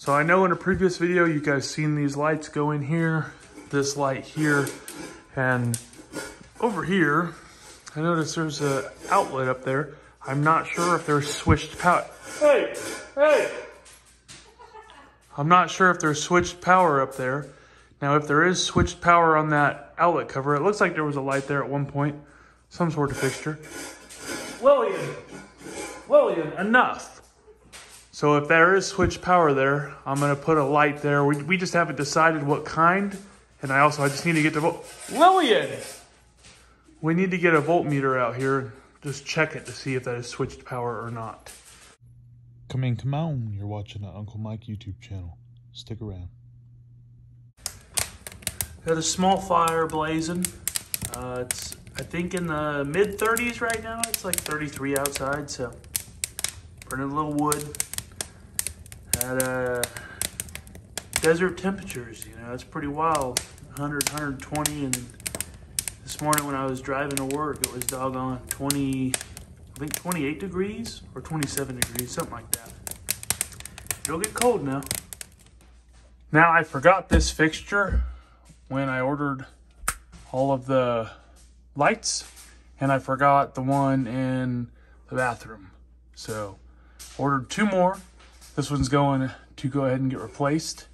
So I know in a previous video, you guys seen these lights go in here, this light here, and over here, I noticed there's an outlet up there. I'm not sure if there's switched power. Hey! I'm not sure if there's switched power up there. Now, if there is switched power on that outlet cover, it looks like there was a light there at one point, some sort of fixture. Lillian, enough. So if there is switched power there, I'm gonna put a light there. We just haven't decided what kind. And I just need to get the Lillian! We need to get a voltmeter out here and just check it to see if that is switched power or not. Come on, you're watching the Uncle Mike YouTube channel. Stick around. Got a small fire blazing. It's, I think, in the mid 30s right now. It's like 33 outside, so burning a little wood. At desert temperatures, you know, it's pretty wild. 100, 120, and this morning when I was driving to work, it was doggone 20, I think 28 degrees or 27 degrees, something like that. It'll get cold now. Now, I forgot this fixture when I ordered all of the lights, and I forgot the one in the bathroom. So, ordered 2 more. This one's going to go ahead and get replaced.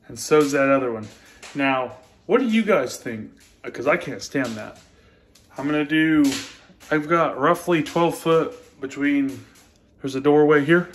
And so's that other one. Now, what do you guys think? Because I can't stand that. I've got roughly 12 foot between, there's a doorway here.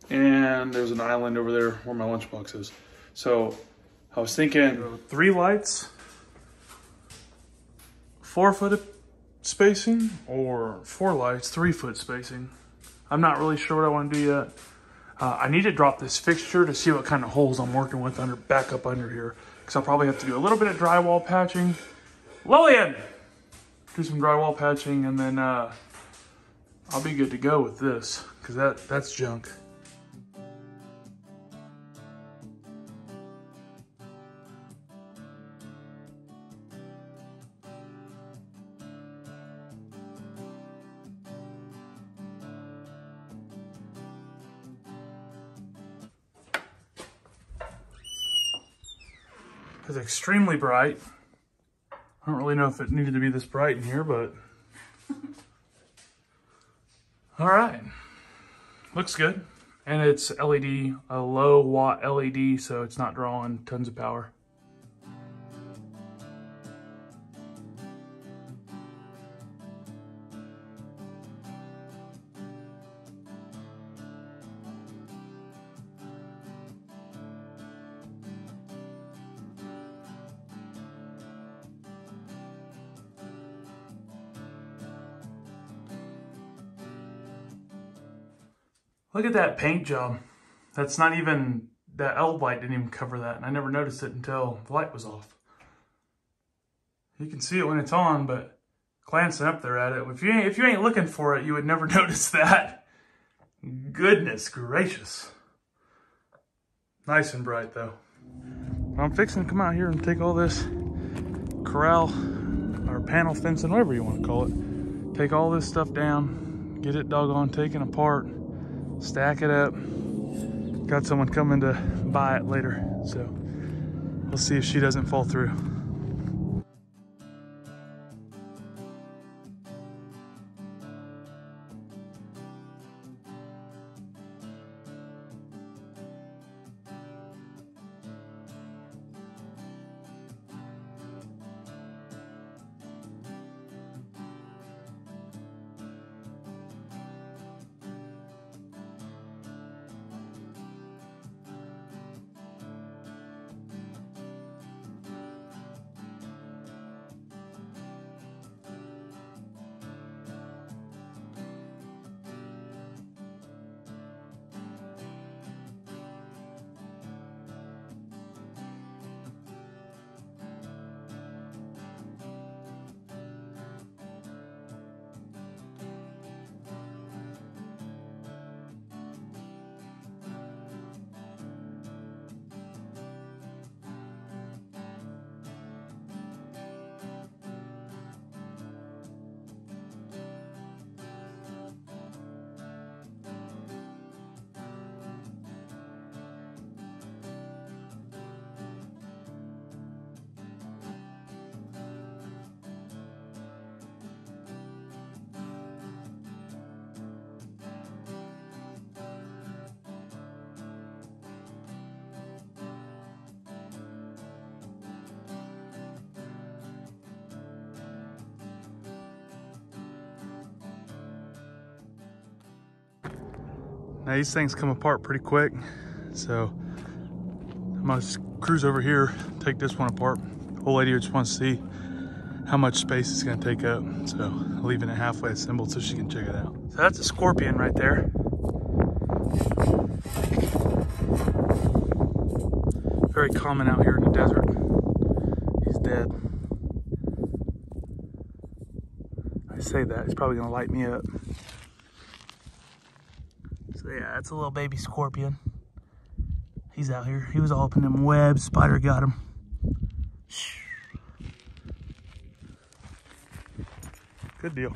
And there's an island over there where my lunchbox is. So I was thinking 3 lights, 4 foot spacing, or 4 lights, 3 foot spacing. I'm not really sure what I want to do yet. I need to drop this fixture to see what kind of holes I'm working with back up under here. Because I'll probably have to do a little bit of drywall patching. Lillian! Do some drywall patching, and then I'll be good to go with this. Because that's junk. It's extremely bright. I don't really know if it needed to be this bright in here, but all right, looks good. And it's LED, a low watt LED, so it's not drawing tons of power. Look at that paint job. That's not even, that L light didn't even cover that. And I never noticed it until the light was off. You can see it when it's on, but glancing up there at it, if you ain't looking for it, you would never notice that. Goodness gracious. Nice and bright though. I'm fixing to come out here and take all this corral or panel fencing, whatever you want to call it. Take all this stuff down, get it doggone taken apart, stack it up. Got someone coming to buy it later, so we'll see if she doesn't fall through. Now these things come apart pretty quick, so I'm gonna cruise over here, take this one apart. The old lady just wants to see how much space it's gonna take up, so leaving it halfway assembled so she can check it out. So that's a scorpion right there. Very common out here in the desert. He's dead. I say that, he's probably gonna light me up. So yeah, that's a little baby scorpion. He's out here. He was all up in them webs. Spider got him. Good deal.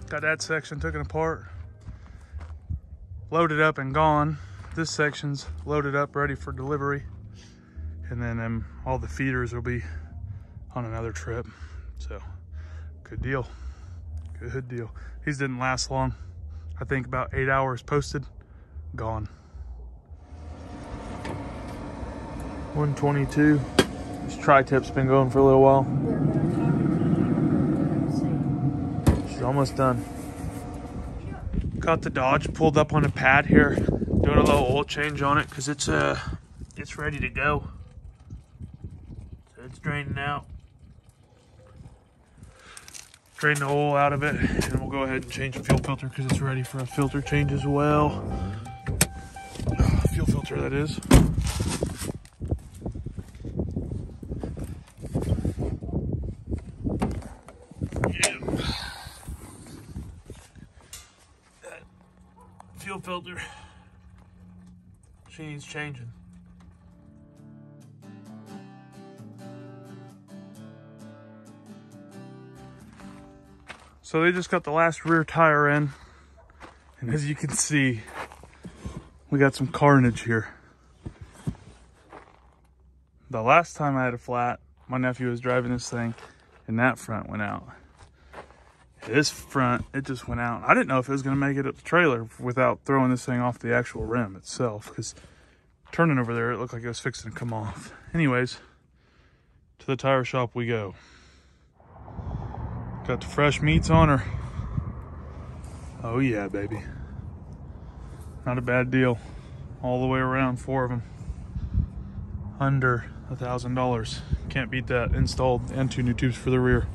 Got that section taken apart, loaded up and gone. This section's loaded up, ready for delivery. And then all the feeders will be on another trip. So, good deal, good deal. These didn't last long. I think about 8 hours posted, gone. 122. This tri-tip's been going for a little while. She's almost done. Got the Dodge pulled up on a pad here, doing a little oil change on it because it's ready to go. So it's draining out. Drain the oil out of it, and we'll go ahead and change the fuel filter because it's ready for a filter change as well. Fuel filter, that is. Fuel filter, she needs changing. So they just got the last rear tire in, and as you can see, we got some carnage here. The last time I had a flat, my nephew was driving this thing, and that front went out. This front, it just went out. I didn't know if it was going to make it up the trailer without throwing this thing off the actual rim itself, because turning over there, it looked like it was fixing to come off. Anyways, to the tire shop we go. Got the fresh meats on her. Oh yeah, baby. Not a bad deal. All the way around, 4 of them. Under $1,000. Can't beat that. Installed and 2 new tubes for the rear.